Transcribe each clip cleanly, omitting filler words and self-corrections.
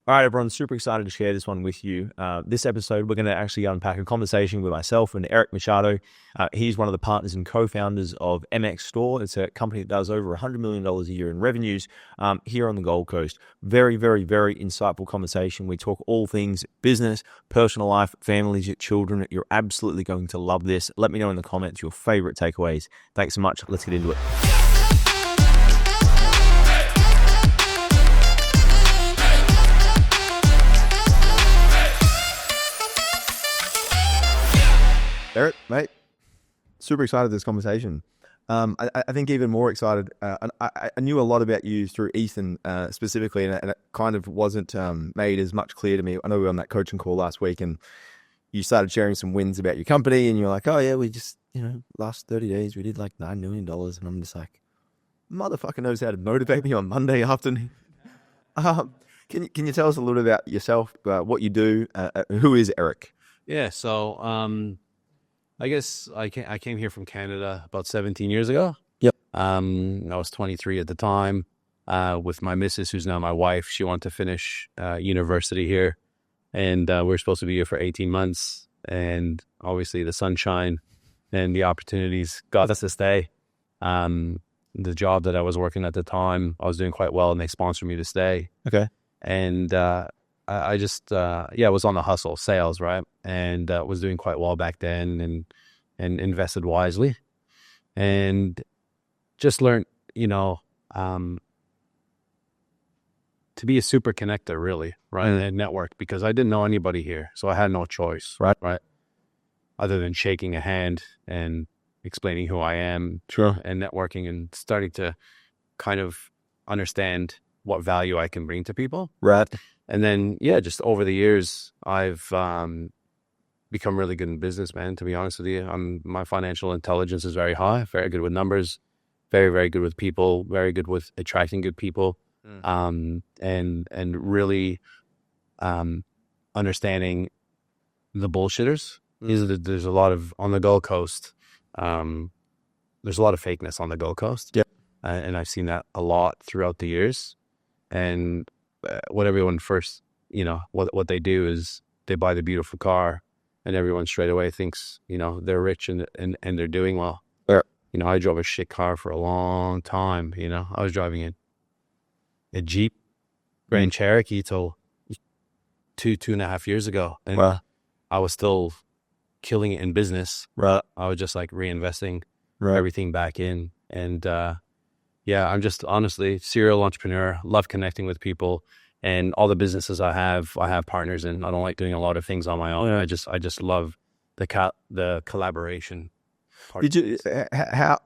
All right, everyone, super excited to share this one with you. This episode, we're going to actually unpack a conversation with myself and Eric Machado. He's one of the partners and co-founders of MX Store. It's a company that does over $100 million a year in revenues here on the Gold Coast. Very, very, very insightful conversation. We talk all things business, personal life, families, your children. You're absolutely going to love this. Let me know in the comments your favorite takeaways. Thanks so much. Let's get into it. Eric, mate, super excited for this conversation. I think even more excited. I knew a lot about you through Ethan specifically, and it kind of wasn't made as much clear to me. I know we were on that coaching call last week, and you started sharing some wins about your company, and you're like, "Oh yeah, we just last 30 days we did like $9 million," and I'm just like, "Motherfucker knows how to motivate me on Monday afternoon." Can you tell us a little about yourself, what you do? Who is Eric? Yeah, so I guess I came here from Canada about 17 years ago. Yep. I was 23 at the time with my missus, who's now my wife. She wanted to finish university here, and we were supposed to be here for 18 months. And obviously the sunshine and the opportunities got us to stay. The job that I was working at the time, I was doing quite well, and they sponsored me to stay. Okay. And I just, was on the hustle, sales, right? And was doing quite well back then and invested wisely. And just learned, to be a super connector, really, right? And network, because I didn't know anybody here. So I had no choice, right? Other than shaking a hand and explaining who I am. Sure. And networking and starting to kind of understand what value I can bring to people. Right. And then, just over the years, I've become really good in business, man, to be honest with you. My financial intelligence is very high, very good with numbers, very, very good with people, very good with attracting good people, and really understanding the bullshitters. There's a lot of, on the Gold Coast, there's a lot of fakeness on the Gold Coast. Yeah. And I've seen that a lot throughout the years. And what everyone first, what they do is they buy the beautiful car, and everyone straight away thinks, they're rich and they're doing well. Yeah. I drove a shit car for a long time. I was driving a Jeep Grand Cherokee till 2.5 years ago. And wow. I was still killing it in business. Right. I was just like reinvesting everything back in. And, I'm just honestly serial entrepreneur, love connecting with people, and all the businesses I have partners in. I don't like doing a lot of things on my own. I just love the collaboration part. Did you how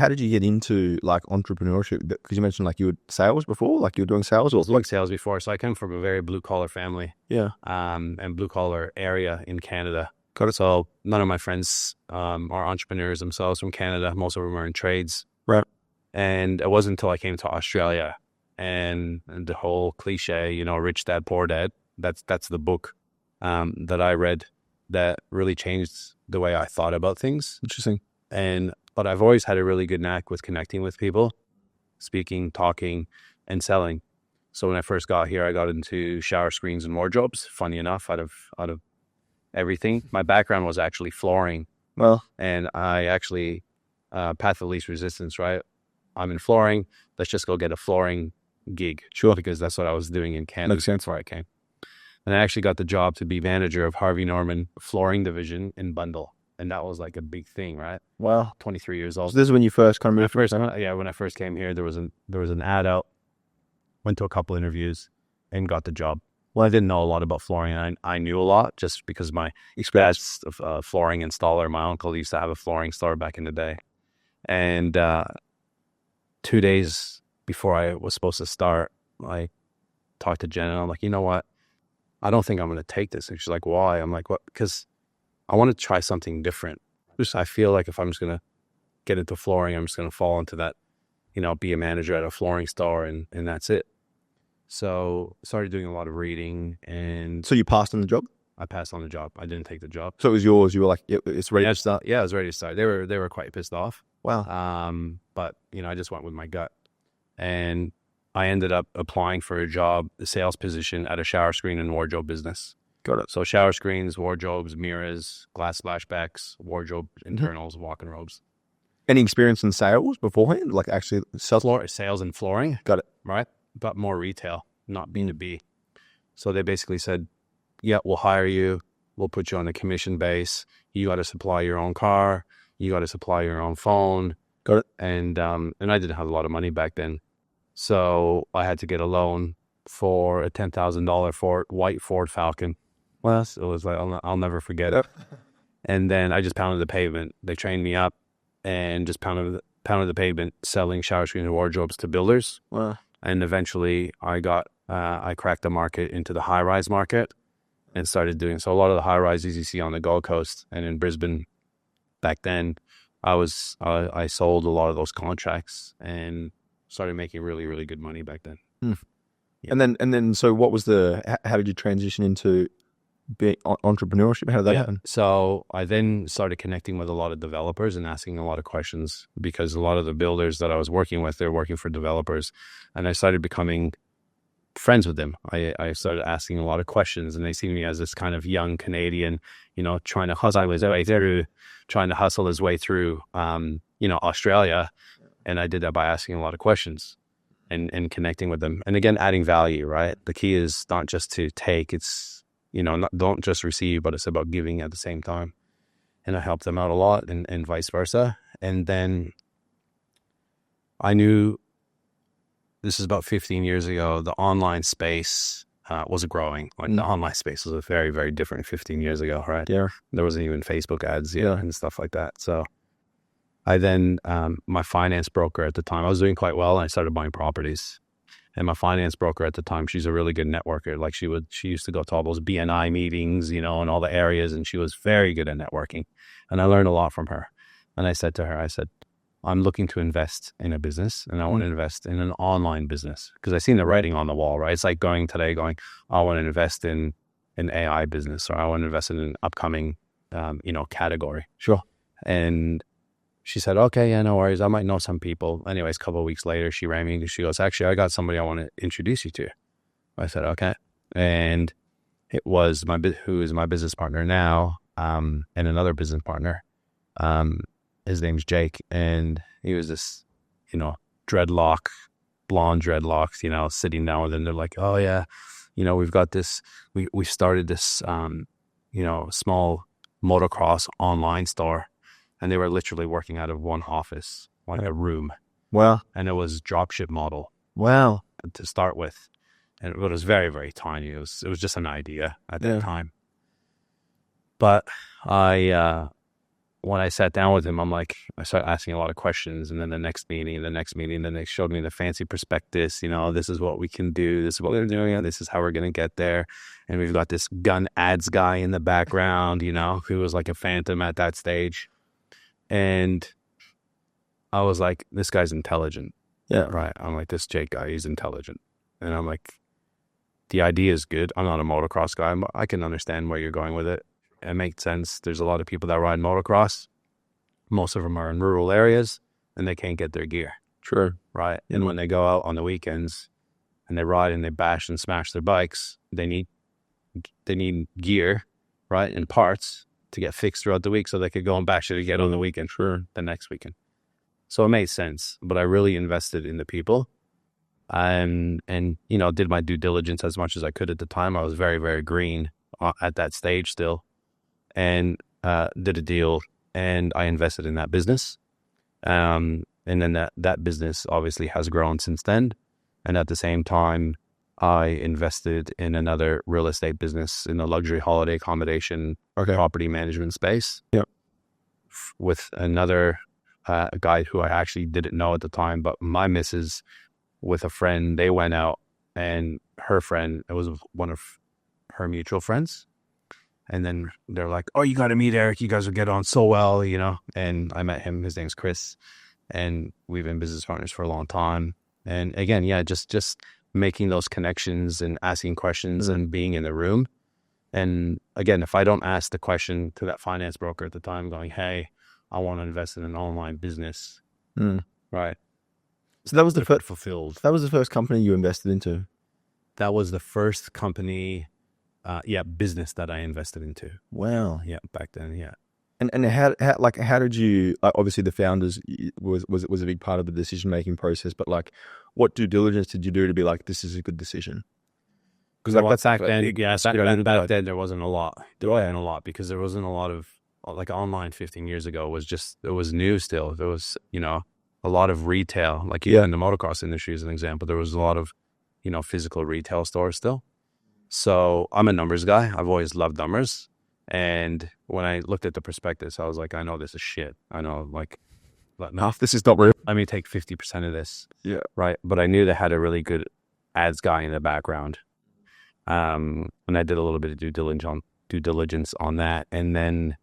did you get into like entrepreneurship? Because you mentioned like you were sales before, like you were doing sales. I was doing sales before, so I come from a very blue collar family. Yeah. And blue collar area in Canada. Got it. So none of my friends are entrepreneurs themselves from Canada. Most of them are in trades. Right. And it wasn't until I came to Australia and the whole cliche, rich dad, poor dad, that's the book that I read that really changed the way I thought about things. Interesting. But I've always had a really good knack with connecting with people, speaking, talking, and selling. So when I first got here, I got into shower screens and wardrobes. Funny enough, out of everything, my background was actually flooring. Well, and I actually path of least resistance, right? I'm in flooring. Let's just go get a flooring gig. Sure. Because that's what I was doing in Canada. Makes sense. Before I came. And I actually got the job to be manager of Harvey Norman flooring division in Bundle. And that was like a big thing, right? Wow. 23 years old. So this is when you first kind of moved? When I first came here, there was an ad out. Went to a couple interviews and got the job. Well, I didn't know a lot about flooring. I knew a lot just because my experience of flooring installer, my uncle used to have a flooring store back in the day. And 2 days before I was supposed to start, I talked to Jen and I'm like, you know what? I don't think I'm going to take this. And she's like, why? I'm like, what? Because I want to try something different. I feel like if I'm just going to get into flooring, I'm just going to fall into that, be a manager at a flooring store and that's it. So started doing a lot of reading. And so you passed on the job? I passed on the job. I didn't take the job. So it was yours. You were like, it's ready to start. Yeah, I was ready to start. They were quite pissed off. Wow. But I just went with my gut, and I ended up applying for a job, a sales position at a shower screen and wardrobe business. Got it. So shower screens, wardrobes, mirrors, glass splashbacks, wardrobe internals, walk-in robes. Any experience in sales beforehand? Like actually Sales and flooring. Got it. Right? But more retail, not B2B. So they basically said, yeah, we'll hire you. We'll put you on a commission base. You got to supply your own car. You got to supply your own phone. Got it. And I didn't have a lot of money back then. So I had to get a loan for a $10,000 white Ford Falcon. Well, so it was like, I'll never forget it. And then I just pounded the pavement. They trained me up and just pounded the pavement selling shower screens and wardrobes to builders. Wow. And eventually I cracked the market into the high-rise market and started doing, so a lot of the high-rises you see on the Gold Coast and in Brisbane back then, I sold a lot of those contracts and started making really, really good money back then. Yeah. And then, so what was how did you transition into being entrepreneurship? How did that happen? So I then started connecting with a lot of developers and asking a lot of questions, because a lot of the builders that I was working with, they're working for developers, and I started becoming friends with them. I started asking a lot of questions, and they see me as this kind of young Canadian, trying to hustle his way through, Australia. And I did that by asking a lot of questions and connecting with them. And again, adding value, right? The key is not just to take, it's, don't just receive, but it's about giving at the same time. And I helped them out a lot and vice versa. And then I knew, this is about 15 years ago, the online space was growing. Like the online space was very, very different 15 years ago, right? Yeah. There wasn't even Facebook ads and stuff like that. So I then, my finance broker at the time, I was doing quite well, and I started buying properties. And my finance broker at the time, she's a really good networker. Like she used to go to all those BNI meetings, in all the areas, and she was very good at networking. And I learned a lot from her. And I said to her, I'm looking to invest in a business, and I want to invest in an online business, because I seen the writing on the wall, right? It's like going, I want to invest in an AI business, or I want to invest in an upcoming, category. Sure. And she said, okay, yeah, no worries. I might know some people. Anyways, a couple of weeks later, she rang me and she goes, actually, I got somebody I want to introduce you to. I said, okay. And it was who is my business partner now, and another business partner. His name's Jake, and he was this, blonde dreadlocks, sitting down with him. They're like, oh yeah, we've got this, we started this, small motocross online store. And they were literally working out of one office, like a room. Wow. And it was dropship model. Wow. To start with. And it was very, very tiny. It was just an idea at that time. But when I sat down with him, I started asking a lot of questions. And then the next meeting, then they showed me the fancy prospectus. This is what we can do. This is what we're doing. This is how we're going to get there. And we've got this gun ads guy in the background, who was like a phantom at that stage. And I was like, this guy's intelligent. Yeah. Right. I'm like, this Jake guy, he's intelligent. And I'm like, the idea is good. I'm not a motocross guy. I can understand where you're going with it. It makes sense. There's a lot of people that ride motocross. Most of them are in rural areas and they can't get their gear. Sure. Right. And when they go out on the weekends and they ride and they bash and smash their bikes, they need gear, right, and parts to get fixed throughout the week so they could go and bash it again on the weekend for the next weekend. So it made sense, but I really invested in the people and did my due diligence as much as I could at the time. I was very, very green at that stage still, and did a deal, and I invested in that business. And then that business obviously has grown since then. And at the same time, I invested in another real estate business in the luxury holiday accommodation property management space. Yep. With another guy who I actually didn't know at the time, but my missus with a friend, they went out, and her friend, it was one of her mutual friends. And then they're like, oh, you got to meet Eric. You guys will get on so well, And I met him. His name's Chris. And we've been business partners for a long time. And again, just making those connections and asking questions and being in the room. And again, if I don't ask the question to that finance broker at the time going, hey, I want to invest in an online business, right? So that was the first, fulfilled. that was the first company you invested into. That was the first company, business that I invested into. Wow. Yeah, back then, yeah. And how did you, like, obviously the founders was a big part of the decision making process, but like, what due diligence did you do to be like, this is a good decision? Because like back then there wasn't a lot. There wasn't a lot because there wasn't a lot of like online 15 years ago it was new still. There was, a lot of retail, like in the motocross industry as an example, there was a lot of, physical retail stores still. So I'm a numbers guy. I've always loved numbers. And when I looked at the prospectus, I was like, I know this is shit. I know, like, Half this is not real. let me take 50% of this. Yeah. Right. But I knew they had a really good ads guy in the background. And I did a little bit of due diligence on that. And then,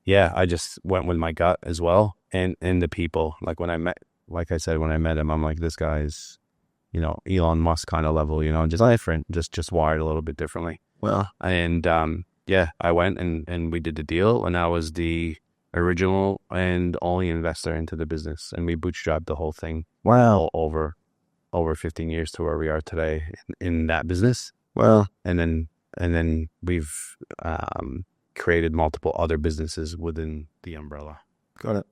I just went with my gut as well. And the people, like when I met him, I'm like, this guy's, Elon Musk kind of level, just different, just wired a little bit differently. Well, and, I went and we did the deal, and I was the original and only investor into the business. And we bootstrapped the whole thing. Wow. Over 15 years to where we are today in that business. Well, and then we've created multiple other businesses within the umbrella. Got it.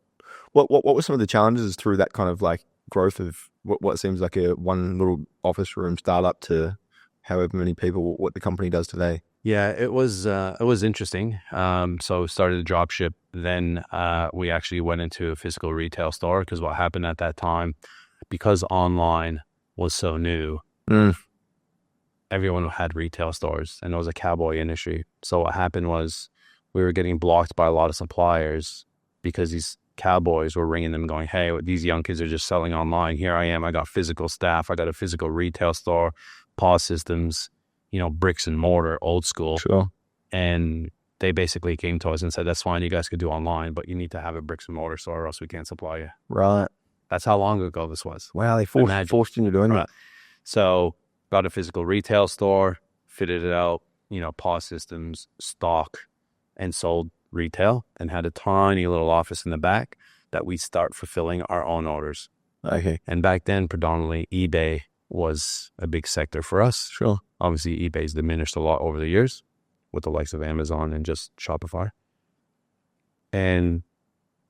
What were some of the challenges through that kind of like growth of what seems like a one little office room startup to however many people, what the company does today? Yeah, it was interesting. So started a drop ship. Then we actually went into a physical retail store because what happened at that time, because online was so new, everyone had retail stores and it was a cowboy industry. So what happened was we were getting blocked by a lot of suppliers because these cowboys were ringing them going, hey, these young kids are just selling online. Here I am. I got physical staff. I got a physical retail store, POS systems, bricks and mortar, old school. Sure. And they basically came to us and said, that's fine. You guys could do online, but you need to have a bricks and mortar store or else we can't supply you. Right. That's how long ago this was. Wow. They forced you into doing that. So got a physical retail store, fitted it out, POS systems, stock, and sold retail, and had a tiny little office in the back that we start fulfilling our own orders. Okay. And back then, predominantly eBay was a big sector for us. Sure. Obviously, eBay's diminished a lot over the years with the likes of Amazon and just Shopify. And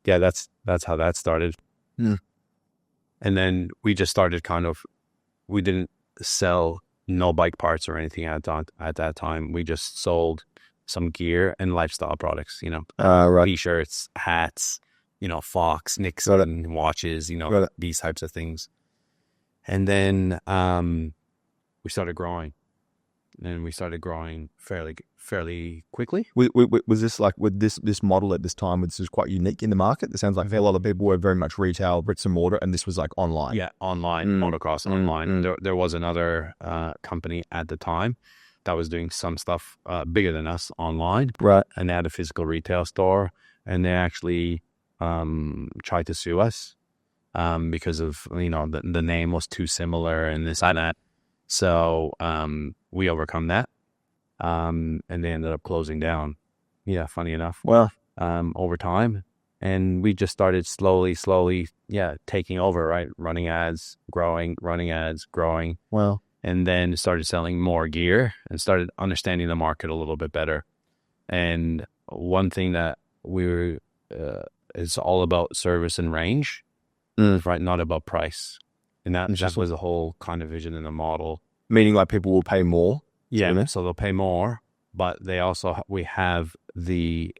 that's how that started. Yeah. And then we just started we didn't sell no bike parts or anything at that time. We just sold some gear and lifestyle products, Right. T-shirts, hats, Fox, Nixon, watches, these types of things. And then we started growing. And we started growing fairly quickly. Was this like with this model at this time? This was quite unique in the market. It sounds like a lot of people were very much retail, bricks and mortar, and this was like online. Yeah, online, motocross online. There was another company at the time that was doing some stuff bigger than us online. Right. And they had a physical retail store, and they actually tried to sue us because of the name was too similar and this and that. So we overcome that, and they ended up closing down. Yeah, funny enough. Well, over time, and we just started slowly, taking over. Right, running ads, growing. well, and then started selling more gear and started understanding the market a little bit better. And one thing that we were is all about service and range, right? Not about price. And that was the whole kind of vision in the model. Meaning like people will pay more? Yeah, so they'll pay more, but we have the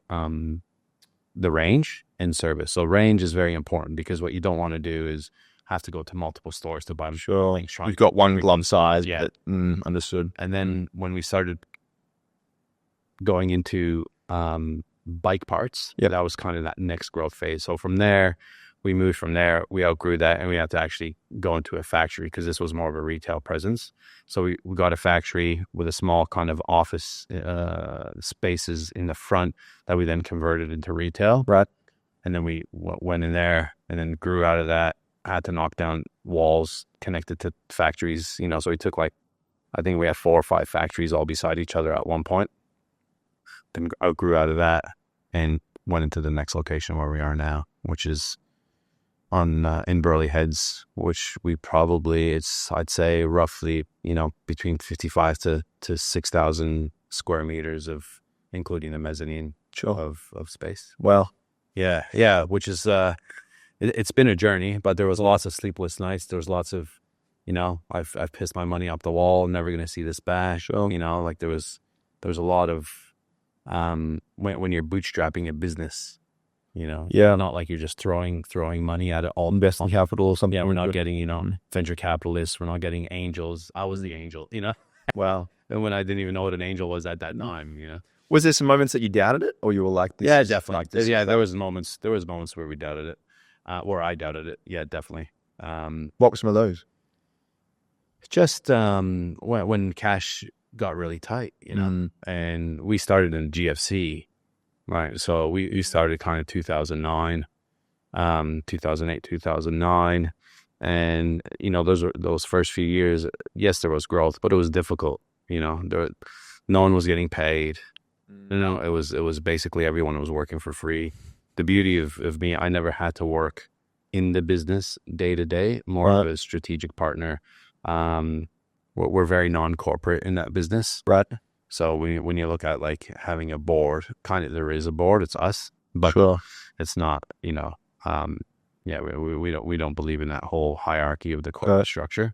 range and service. So range is very important because what you don't want to do is have to go to multiple stores to buy them. Sure. We've got one glove size. Yeah. But, understood. And then when we started going into bike parts, that was kind of that next growth phase. So from there, we outgrew that, and we had to actually go into a factory because this was more of a retail presence. So we got a factory with a small kind of office spaces in the front that we then converted into retail. Right. And then we went in there and then grew out of that, had to knock down walls connected to factories, so we took I think we had 4 or 5 factories all beside each other at one point. Then outgrew out of that and went into the next location where we are now, which is in Burley Heads, which I'd say roughly, between 55 to 6,000 square meters of, including the mezzanine of space. Wow. Yeah, which is, it's been a journey, but there was lots of sleepless nights. There was lots of, I've pissed my money up the wall, never going to see this back. Like there was a lot of, when you're bootstrapping a business, not like you're just throwing money at it all. Investing capital or something. Yeah, we're not getting, venture capitalists. We're not getting angels. I was the angel, Wow. And when I didn't even know what an angel was at that time, Was there some moments that you doubted it, or you were like, yeah, definitely. There was moments where we doubted it, where I doubted it. Yeah, definitely. What were some of those? Just when cash got really tight, and we started in GFC. Right. So we started kind of 2009, 2008, 2009. And, those first few years, yes, there was growth, but it was difficult. No one was getting paid. It was basically everyone was working for free. The beauty of me, I never had to work in the business day to day, more of a strategic partner. We're very non-corporate in that business. Right. So when you look at like having a board, kind of there is a board, it's us, but it's not, we don't believe in that whole hierarchy of the corporate structure.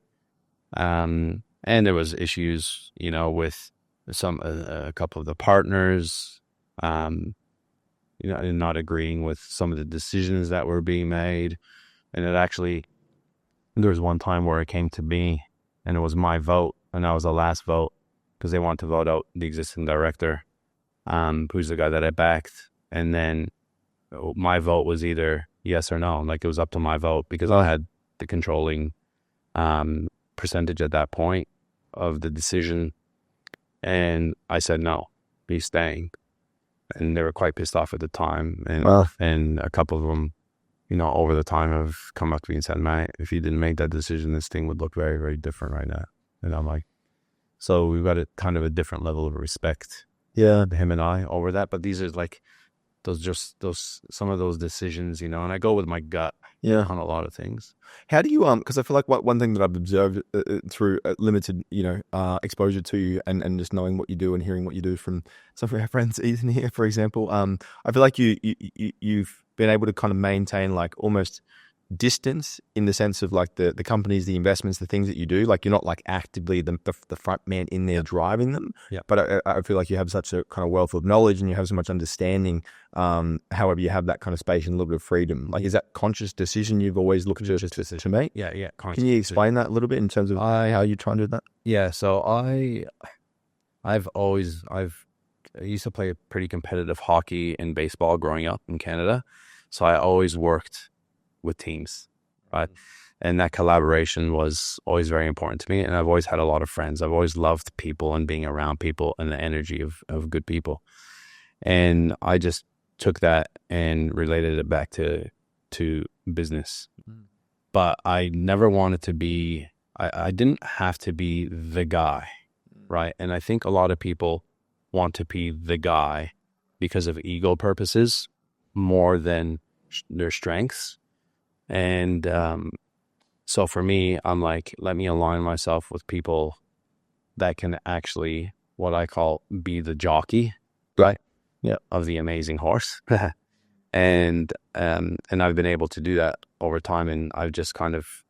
And there was issues, with a couple of the partners, not agreeing with some of the decisions that were being made. And there was one time where it came to me and it was my vote and that was the last vote, because they wanted to vote out the existing director, who's the guy that I backed. And then my vote was either yes or no. Like it was up to my vote because I had the controlling percentage at that point of the decision. And I said, no, he's staying. And they were quite pissed off at the time. And a couple of them, over the time have come up to me and said, man, if you didn't make that decision, this thing would look very, very different right now. And I'm like, so we've got a kind of a different level of respect, him and I, over that. But these are like some of those decisions, and I go with my gut on a lot of things. How do you because I feel like one thing that I've observed through limited exposure to you and just knowing what you do and hearing what you do from some of our friends Ethan here, for example, I feel like you've been able to kind of maintain like almost distance in the sense of like the companies, the investments, the things that you do. Like you're not like actively the front man in there driving them. Yeah. But I feel like you have such a kind of wealth of knowledge and you have so much understanding. However, you have that kind of space and a little bit of freedom. Like, is that conscious decision you've always looked to make? Yeah. Can you explain that a little bit in terms of how you're trying to do that? Yeah. So I used to play pretty competitive hockey and baseball growing up in Canada. So I always worked with teams, right? And that collaboration was always very important to me. And I've always had a lot of friends. I've always loved people and being around people and the energy of good people. And I just took that and related it back to business. But I never wanted to be, I didn't have to be the guy, right? And I think a lot of people want to be the guy because of ego purposes more than their strengths. And so for me, I'm like, let me align myself with people that can actually, what I call, be the jockey, right? Yeah, of the amazing horse. And I've been able to do that over time, and I've just kind of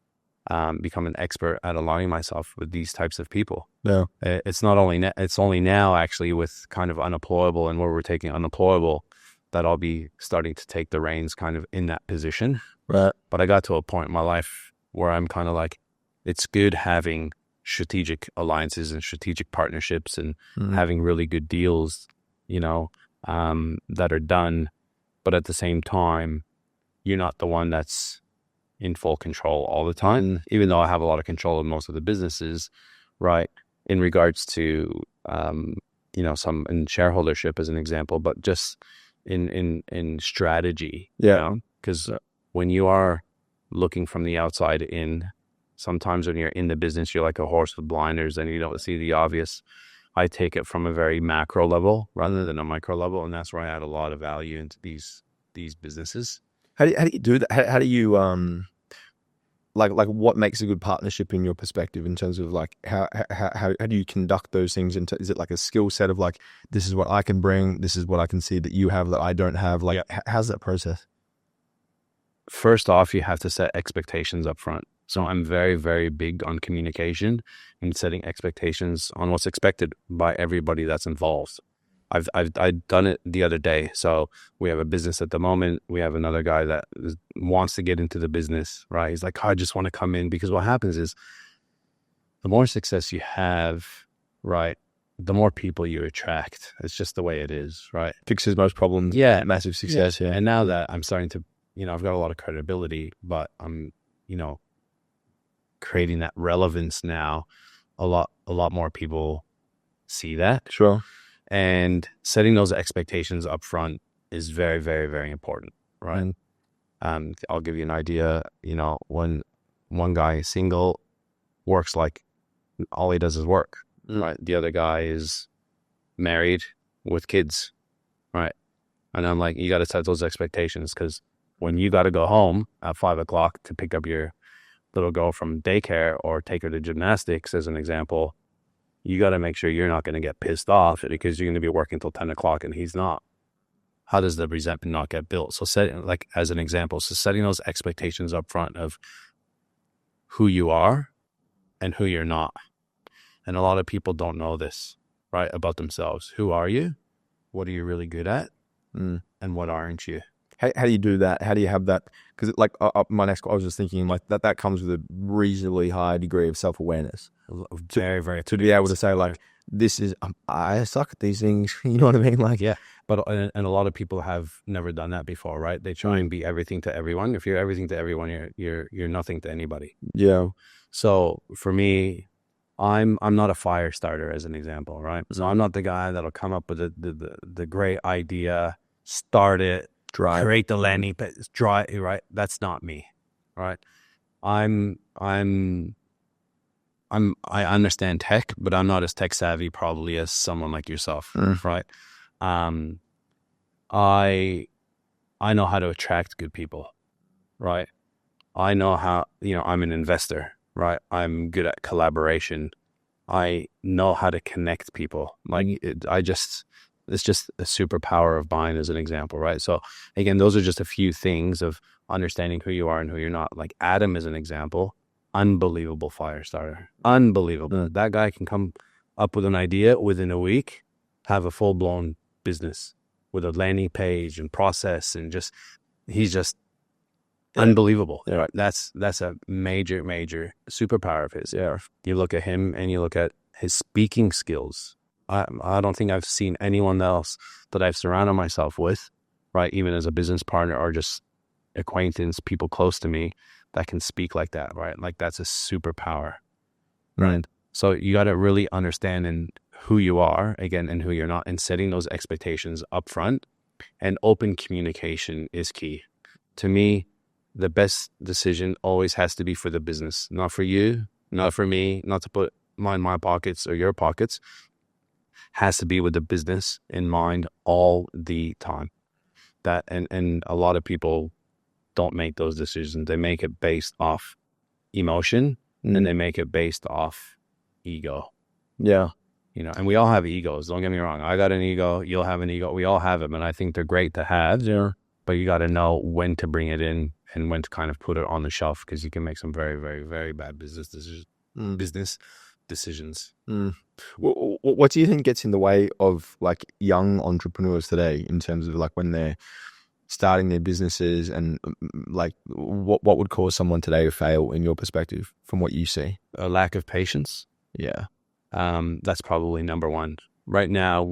become an expert at aligning myself with these types of people. Yeah, it's only now actually with kind of Unemployable and where we're taking Unemployable that I'll be starting to take the reins kind of in that position. Right. But I got to a point in my life where I'm kind of like, it's good having strategic alliances and strategic partnerships and having really good deals, that are done. But at the same time, you're not the one that's in full control all the time, even though I have a lot of control of most of the businesses, right? In regards to, some in shareholdership as an example, but just in strategy, because when you are looking from the outside in, sometimes when you're in the business, you're like a horse with blinders and you don't see the obvious. I take it from a very macro level rather than a micro level. And that's where I add a lot of value into these businesses. How do you do that? How do you like what makes a good partnership in your perspective in terms of like how do you conduct those things into, is it like a skill set of like, this is what I can bring, this is what I can see that you have that I don't have, like how's that process? First off, you have to set expectations up front. So I'm very, very big on communication and setting expectations on what's expected by everybody that's involved. I've done it the other day. So we have a business at the moment. We have another guy that wants to get into the business, right? He's like, I just want to come in, because what happens is the more success you have, right, the more people you attract. It's just the way it is, right? Fixes most problems. Yeah. Massive success. Yeah. And now that I'm starting to, I've got a lot of credibility, but I'm, creating that relevance now, a lot more people see that. Sure. And setting those expectations up front is very, very, very important, right? I'll give you an idea. When one guy is single, works like all he does is work, right? The other guy is married with kids, right? And I'm like, you got to set those expectations, because when you got to go home at 5 o'clock to pick up your little girl from daycare or take her to gymnastics, as an example, you got to make sure you're not going to get pissed off because you're going to be working till 10 o'clock and he's not. How does the resentment not get built? So as an example, setting those expectations up front of who you are and who you're not. And a lot of people don't know this, right, about themselves. Who are you? What are you really good at? And what aren't you? How do you do that? How do you have that? Because my next, I was just thinking like that comes with a reasonably high degree of self-awareness. Very, very. To be able to say like, this is, I suck at these things. You know what I mean? Like, yeah. But, and a lot of people have never done that before, right? They try and be everything to everyone. If you're everything to everyone, you're nothing to anybody. Yeah. So for me, I'm not a fire starter, as an example, right? So I'm not the guy that'll come up with the great idea, start it, create the landing page, right? That's not me, right? I understand tech, but I'm not as tech savvy probably as someone like yourself, right? I know how to attract good people, right? I know how, I'm an investor, right? I'm good at collaboration. I know how to connect people. Like it's just a superpower of mine, as an example, right? So again, those are just a few things of understanding who you are and who you're not. Like Adam is an example, unbelievable fire starter, unbelievable. That guy can come up with an idea within a week, have a full blown business with a landing page and process, and he's just unbelievable. Yeah. Right? That's a major, major superpower of his. Yeah. You look at him and you look at his speaking skills. I don't think I've seen anyone else that I've surrounded myself with, right, even as a business partner or just acquaintance, people close to me, that can speak like that, right? Like that's a superpower, right? So you got to really understand who you are, again, and who you're not, and setting those expectations up front. And open communication is key. To me, the best decision always has to be for the business, not for you, not for me, not to put mine in my pockets or your pockets. Has to be with the business in mind all the time. That and a lot of people don't make those decisions. They make it based off emotion and they make it based off ego. Yeah. And we all have egos. Don't get me wrong. I got an ego. You'll have an ego. We all have them. And I think they're great to have. Yeah. But you got to know when to bring it in and when to kind of put it on the shelf, because you can make some very, very, very bad business decisions. What do you think gets in the way of like young entrepreneurs today in terms of like when they're starting their businesses, and like what would cause someone today to fail in your perspective from what you see? A lack of patience. Yeah. That's probably number one. Right now,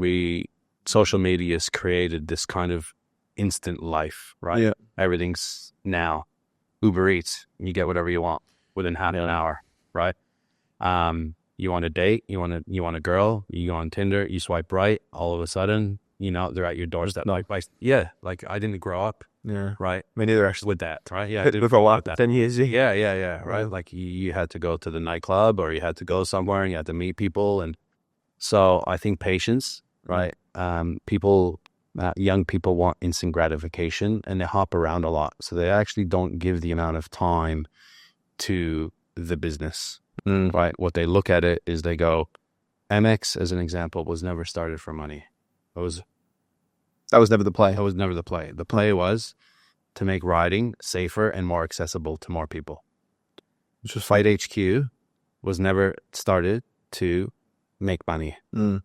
social media has created this kind of instant life, right? Yeah. Everything's now. Uber Eats, you get whatever you want within half an hour, right? You want a date, you want a girl, you go on Tinder, you swipe right, all of a sudden, they're at your doorstep. Like I didn't grow up. Yeah. Right. Me neither, actually. With that, right? Yeah. I did for a while, 10 years. Yeah. Right. Like you had to go to the nightclub or you had to go somewhere and you had to meet people. And so I think patience, right? People young people want instant gratification and they hop around a lot. So they actually don't give the amount of time to the business, right? What they look at it is they go, MX, as an example, was never started for money. That was never the play. The play was to make riding safer and more accessible to more people. Which was Fight HQ was never started to make money. It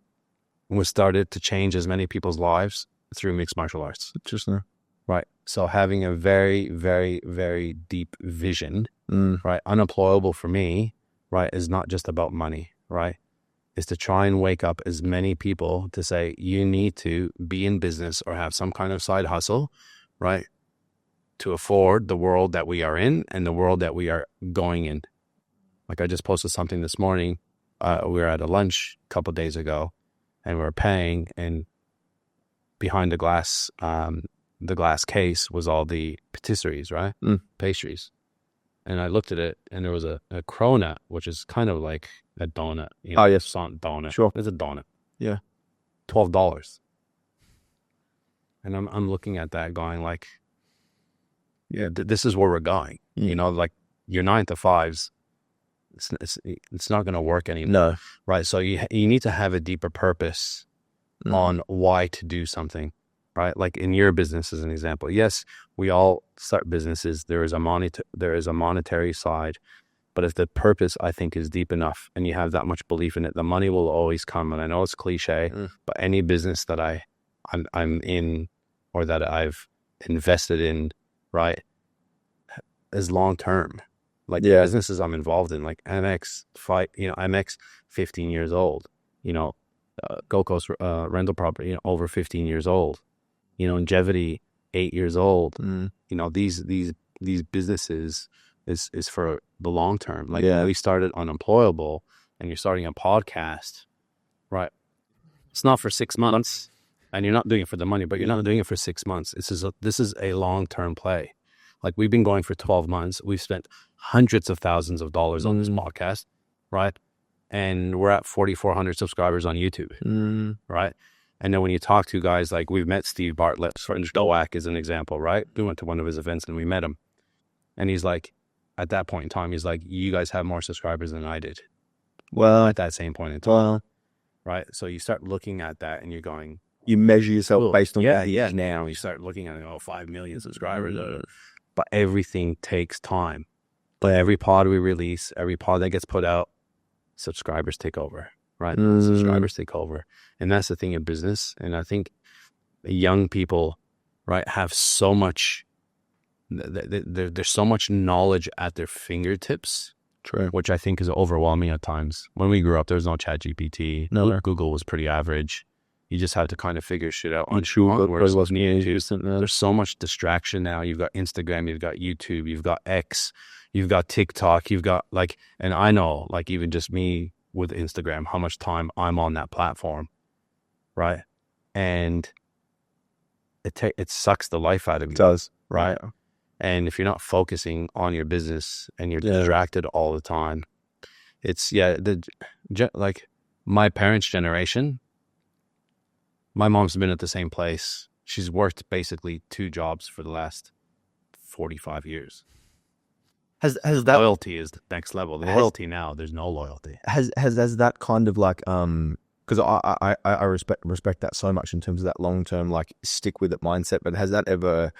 was started to change as many people's lives through mixed martial arts. Interesting. Right. So having a very, very, very deep vision, right? Unemployable for me, right, is not just about money, right? Is to try and wake up as many people to say, you need to be in business or have some kind of side hustle, right? To afford the world that we are in and the world that we are going in. Like I just posted something this morning. We were at a lunch a couple of days ago and we were paying, and behind the glass case was all the patisseries, right? Pastries. And I looked at it and there was a cronut, which is kind of like a donut. You know, yes. Donut. Sure. It's a donut. Yeah. $12. And I'm looking at that going like, yeah, this is where we're going. You know, like your 9 to 5s, it's not going to work anymore. No. Right. So you need to have a deeper purpose on why to do something, right? Like in your business, as an example, yes, we all start businesses. There is a monetary side, but if the purpose, I think, is deep enough and you have that much belief in it, the money will always come. And I know it's cliche, but any business that I'm in or that I've invested in, right, is long term. Like businesses I'm involved in, like MX Fight, MX 15 years old, Gold Coast rental property, over 15 years old, Longevity 8 years old. These businesses is for the long term. Like when we started Unemployable and you're starting a podcast, right? It's not for 6 months and you're not doing it for the money, but you're not doing it for 6 months. This is a long-term play. Like we've been going for 12 months. We've spent hundreds of thousands of dollars on this podcast, right? And we're at 4,400 subscribers on YouTube, right? And then when you talk to guys like we've met Steve Bartlett, Stoac is an example, right? We went to one of his events and we met him. And he's like, at that point in time, he's like, you guys have more subscribers than I did. Well, at that same point in time, right? So you start looking at that and you're going, you measure yourself based on now you start looking at 5 million subscribers. But everything takes time. But every pod we release, every pod that gets put out, subscribers take over, right? Subscribers take over. And that's the thing in business. And I think young people, right, have so much, there's so much knowledge at their fingertips. True. Which I think is overwhelming at times. When we grew up, there was no ChatGPT. No. Google was pretty average. You just had to kind of figure shit out on There's so much distraction now. You've got Instagram, you've got YouTube, you've got X, you've got TikTok, you've got and I know, like even just me with Instagram, how much time I'm on that platform, right? And it sucks the life out of you. It does. Right? Yeah. And if you're not focusing on your business and you're distracted all the time, it's, like my parents' generation, my mom's been at the same place. She's worked basically 2 jobs for the last 45 years. Has that loyalty is the next level. The loyalty now, there's no loyalty. Has that kind of like because I respect that so much in terms of that long term like stick with it mindset. But has that ever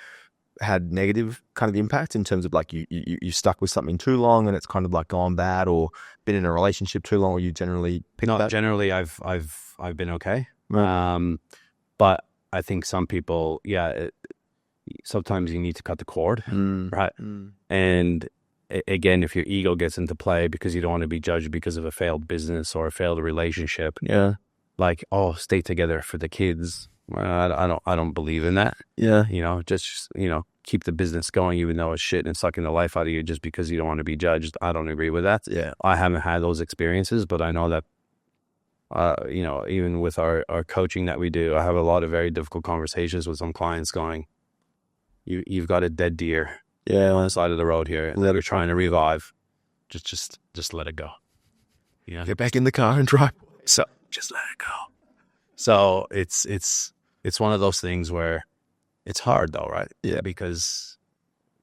had negative kind of impact in terms of like you stuck with something too long and it's kind of like gone bad, or been in a relationship too long, or you generally pick that? Generally I've been okay. Right. But I think some people, sometimes you need to cut the cord, right? And again, if your ego gets into play because you don't want to be judged because of a failed business or a failed relationship, like, stay together for the kids. I don't believe in that. Just keep the business going, even though it's shit and sucking the life out of you just because you don't want to be judged. I don't agree with that. I haven't had those experiences, but I know that even with our coaching that we do, I have a lot of very difficult conversations with some clients going, you've got a dead deer on the side of the road here that we're trying to revive. Just let it go. Get back in the car and drive. So just let it go. So it's it's one of those things where it's hard though, right? Yeah. Because,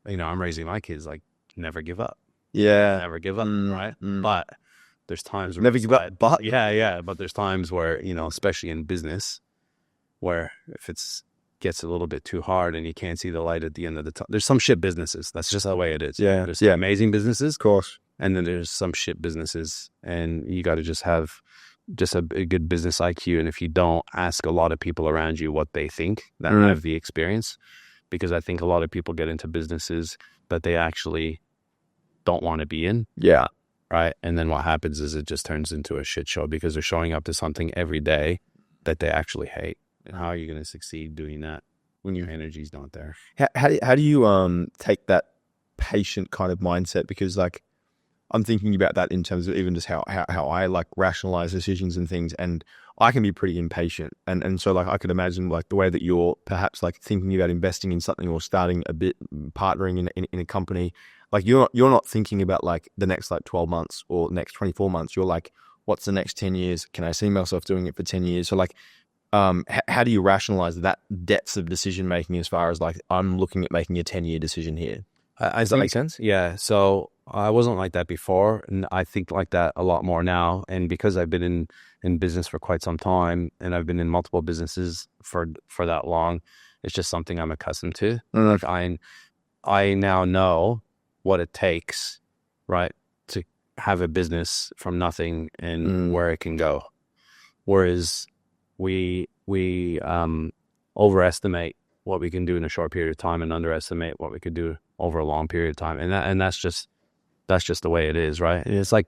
I'm raising my kids like never give up. Yeah. Never give up, right? But there's times where Never give up, but but there's times where, especially in business, where if gets a little bit too hard and you can't see the light at the end of the tunnel. There's some shit businesses. That's just the way it is. Yeah. There's some amazing businesses, of course. and then there's some shit businesses, and you got to just have just a good business IQ. And if you don't, ask a lot of people around you what they think that have the experience, because I think a lot of people get into businesses that they actually don't want to be in. Yeah. Right. And then what happens is it just turns into a shit show because they're showing up to something every day that they actually hate. And how are you going to succeed doing that when your energy's not there? How do you take that patient kind of mindset? Because like, I'm thinking about that in terms of even just how I like rationalize decisions and things, and I can be pretty impatient. And so like I could imagine like the way that you're perhaps like thinking about investing in something or starting a bit, partnering in a company, like you're not thinking about like the next like 12 months or next 24 months. You're like, what's the next 10 years? Can I see myself doing it for 10 years? So like, how do you rationalize that depth of decision making as far as like, I'm looking at making a 10-year decision here? Does that make sense? Yeah. So I wasn't like that before, and I think like that a lot more now. And because I've been in business for quite some time, and I've been in multiple businesses for that long, it's just something I'm accustomed to. Like I now know what it takes, right, to have a business from nothing and where it can go. Whereas we overestimate what we can do in a short period of time and underestimate what we could do over a long period of time. And that's just the way it is, right? And it's like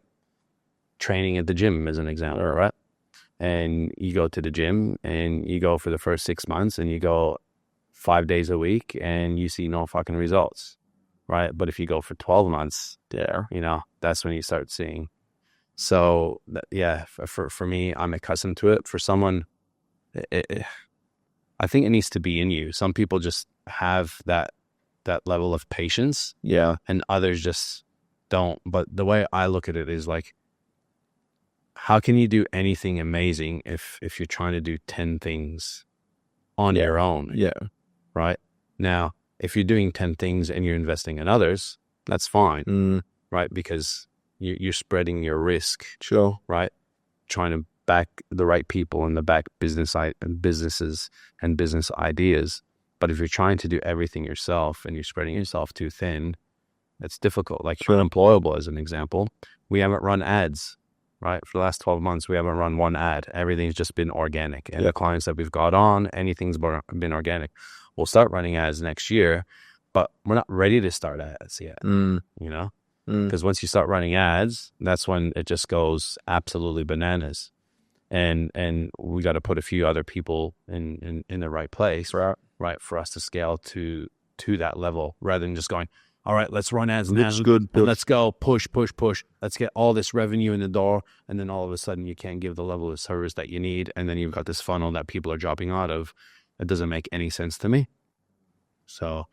training at the gym as an example, right? And you go to the gym and you go for the first 6 months and you go 5 days a week and you see no fucking results, right? But if you go for 12 months, that's when you start seeing. So for me, I'm accustomed to it. For someone, I think it needs to be in you. Some people just have that level of patience, and others just don't. But the way I look at it is like, how can you do anything amazing if you're trying to do 10 things on your own? Yeah. Right. Now, if you're doing 10 things and you're investing in others, that's fine. Right. Because you're spreading your risk. Sure. Right. Trying to back the right people and the back businesses and business ideas. But if you're trying to do everything yourself and you're spreading yourself too thin, it's difficult. Like Unemployable as an example, we haven't run ads, right? For the last 12 months, we haven't run one ad. Everything's just been organic. And the clients that we've got on, anything's been organic. We'll start running ads next year, but we're not ready to start ads yet, Because once you start running ads, that's when it just goes absolutely bananas. And we got to put a few other people in the right place, right, for us to scale to that level, rather than just going, all right, let's run ads now. Looks good. Let's go push. Let's get all this revenue in the door, and then all of a sudden you can't give the level of service that you need, and then you've got this funnel that people are dropping out of. It doesn't make any sense to me. So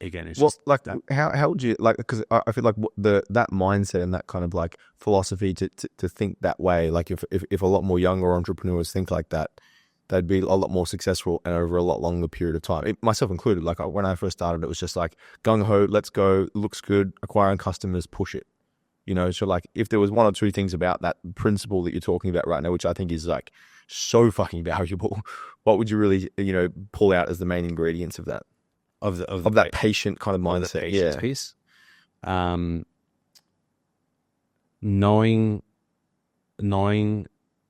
again, it's just like that. How would you like? Because I feel like that mindset and that kind of like philosophy to think that way. Like if a lot more younger entrepreneurs think like that, they'd be a lot more successful and over a lot longer period of time. Myself included. Like when I first started, it was just like gung ho, let's go, looks good, acquiring customers, push it. So like if there was one or two things about that principle that you're talking about right now, which I think is like so fucking valuable, what would you really pull out as the main ingredients of that? Of that patient kind of mindset, patience piece. Knowing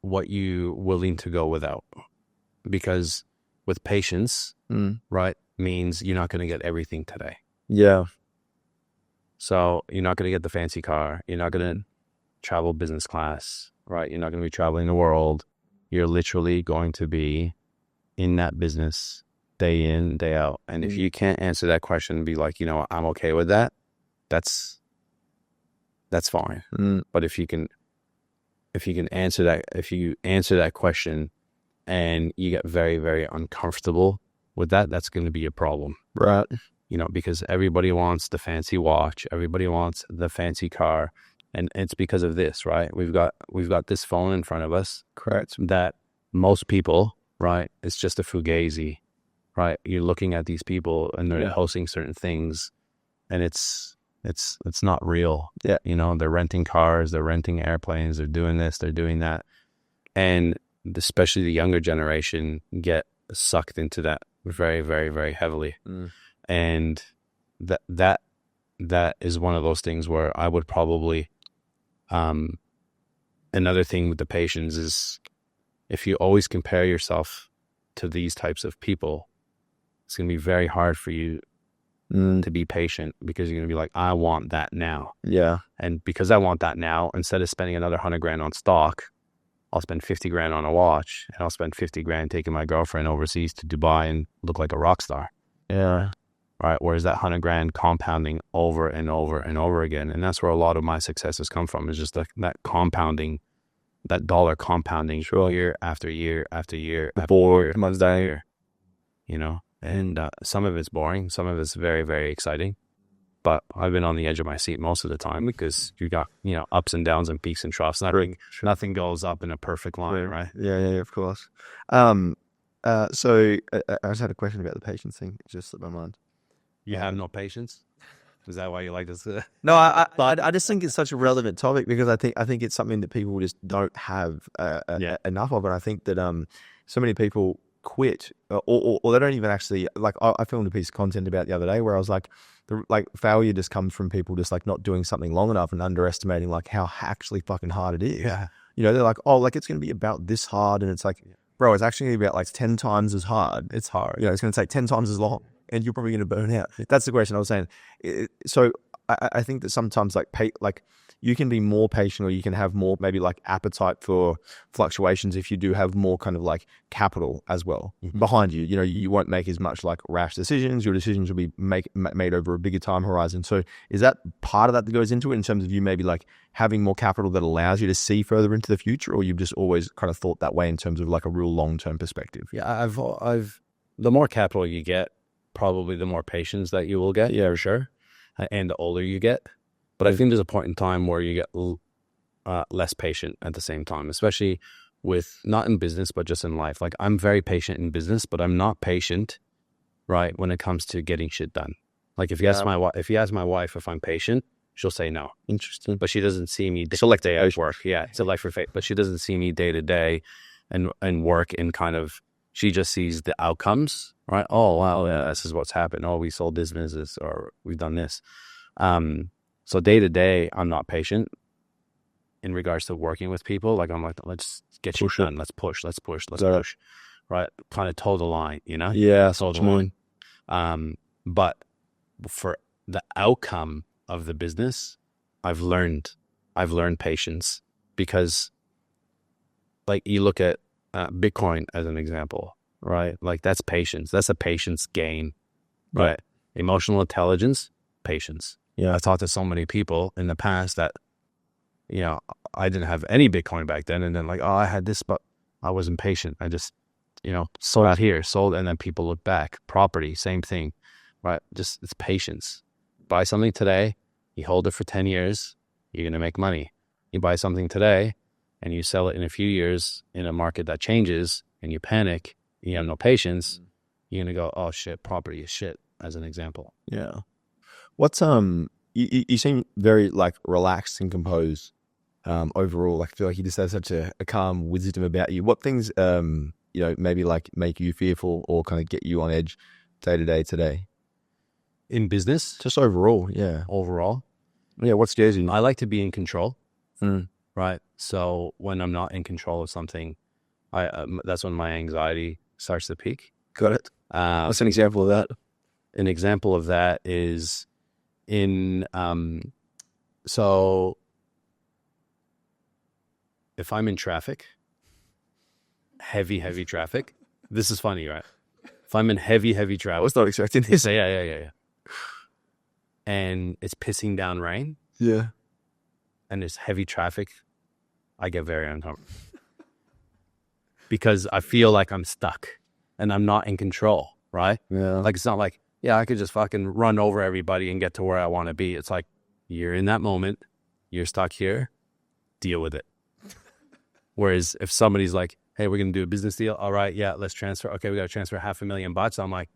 what you're willing to go without, because with patience, right, means you're not going to get everything today. Yeah. So you're not going to get the fancy car. You're not going to travel business class, right? You're not going to be traveling the world. You're literally going to be in that business day in, day out. And if you can't answer that question and be like, I'm okay with that, that's fine. But if you answer that question and you get very, very uncomfortable with that, that's going to be a problem. Right. Because everybody wants the fancy watch, everybody wants the fancy car, and it's because of this, right? We've got this phone in front of us, correct, that most people right? It's just a fugazi, right? You're looking at these people and they're hosting certain things, and it's not real. Yeah. You know, they're renting cars, they're renting airplanes, they're doing this, they're doing that. And especially the younger generation get sucked into that very, very, very heavily. And that is one of those things where I would probably, another thing with the patients is, if you always compare yourself to these types of people, it's going to be very hard for you to be patient, because you're going to be like, I want that now. Yeah. And because I want that now, instead of spending another $100,000 on stock, I'll spend $50,000 on a watch, and I'll spend $50,000 taking my girlfriend overseas to Dubai and look like a rock star. Yeah. Right. Whereas that $100,000 compounding over and over and over again. And that's where a lot of my successes come from, is just that compounding, that dollar compounding year after year after year. Before months down here. You know, and some of it's boring. Some of it's very, very exciting. But I've been on the edge of my seat most of the time, because you got, you know, ups and downs and peaks and troughs. Nothing goes up in a perfect line, right? Yeah, of course. So I just had a question about the patience thing. It just slipped my mind. You have no patience? Is that why you like this? No, I just think it's such a relevant topic, because I think it's something that people just don't have enough of. And I think that so many people quit, or they don't even actually, like, I filmed a piece of content about the other day where I was like, failure just comes from people just like not doing something long enough and underestimating like how actually fucking hard it is. Yeah. You know, they're like, oh, like it's going to be about this hard. And it's like, bro, it's actually going to be about like 10 times as hard. It's hard. You know, it's going to take 10 times as long, and you're probably going to burn out. That's the question I was saying. So I think that sometimes like you can be more patient, or you can have more maybe like appetite for fluctuations if you do have more kind of like capital as well behind you. You know, you won't make as much like rash decisions. Your decisions will be made over a bigger time horizon. So is that part of that goes into it, in terms of you maybe like having more capital that allows you to see further into the future, or you've just always kind of thought that way in terms of like a real long-term perspective? Yeah, I've the more capital you get, probably the more patience that you will get. Yeah, for sure. And the older you get. But I think there's a point in time where you get less patient at the same time, especially with, not in business, but just in life. Like, I'm very patient in business, but I'm not patient, right, when it comes to getting shit done. Like, if you ask my wife if I'm patient, she'll say no. Interesting. But she doesn't see me day at work. Yeah, it's a life for faith. But she doesn't see me day to day and work in kind of, she just sees the outcomes, right? Oh, wow, yeah, this is what's happened. Oh, we sold this business, or we've done this. So day to day, I'm not patient in regards to working with people. Like, I'm like, let's get you done. Let's push. Right? Kind of toe the line, you know? Yeah, toe the line. But for the outcome of the business, I've learned patience, because like, you look at Bitcoin as an example, right? Like, that's patience. That's a patience game, right? Emotional intelligence, patience. Yeah. I've talked to so many people in the past that, you know, I didn't have any Bitcoin back then. And then like, oh, I had this, but I wasn't patient. I just, you know, sold out here, and then people look back. Property, same thing, right? Just, it's patience. Buy something today, you hold it for 10 years, you're going to make money. You buy something today and you sell it in a few years in a market that changes, and you panic, you have no patience, you're going to go, oh shit, property is shit, as an example. Yeah. What's you seem very like relaxed and composed overall. Like, I feel like you just have such a calm wisdom about you. What things you know, maybe like make you fearful or kind of get you on edge day to day today? In business? Just overall, yeah. Overall? Yeah, what scares you? I like to be in control, right? So when I'm not in control of something, that's when my anxiety starts to peak. Got it. What's an example of that? An example of that is so if I'm in traffic, heavy traffic, this is funny, right? If I'm in heavy traffic, I was not expecting this. Yeah. And it's pissing down rain. Yeah. And there's heavy traffic, I get very uncomfortable. Because I feel like I'm stuck and I'm not in control, right? Yeah. Like, it's not like, yeah, I could just fucking run over everybody and get to where I want to be. It's like, you're in that moment, you're stuck here, deal with it. Whereas if somebody's like, hey, we're going to do a business deal. All right. Yeah. Let's transfer. Okay. We got to transfer $500,000. I'm like,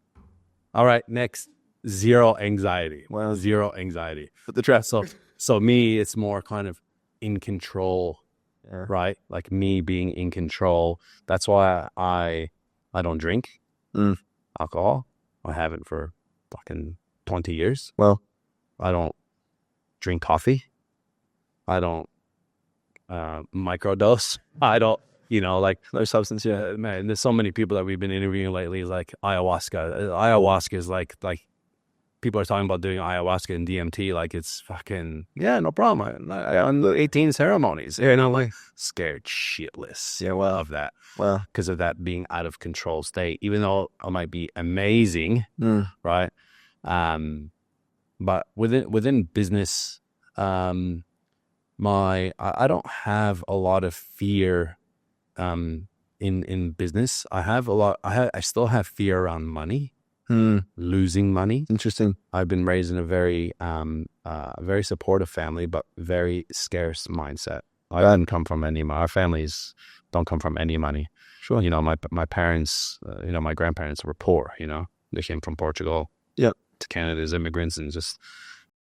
all right, next. Zero anxiety. Wow. Zero anxiety. But the transfer. So me, it's more kind of in control, Yeah. right? Like me being in control. That's why I don't drink alcohol. I haven't for fucking 20 years. Well, I don't drink coffee. I don't microdose. I don't, like no substance. Yeah. man, there's so many people that we've been interviewing lately, like ayahuasca. Ayahuasca is like people are talking about doing ayahuasca and DMT, like it's fucking, yeah, no problem. On the 18 ceremonies, like scared shitless of that. Well, because of that being out of control state, even though it might be amazing, right? But within business, I don't have a lot of fear in business. I still have fear around money, losing money. Interesting. I've been raised in a very supportive family, but very scarce mindset. I didn't come from our families don't come from any money. Sure. My parents, my grandparents were poor, they came from Portugal to Canada as immigrants and just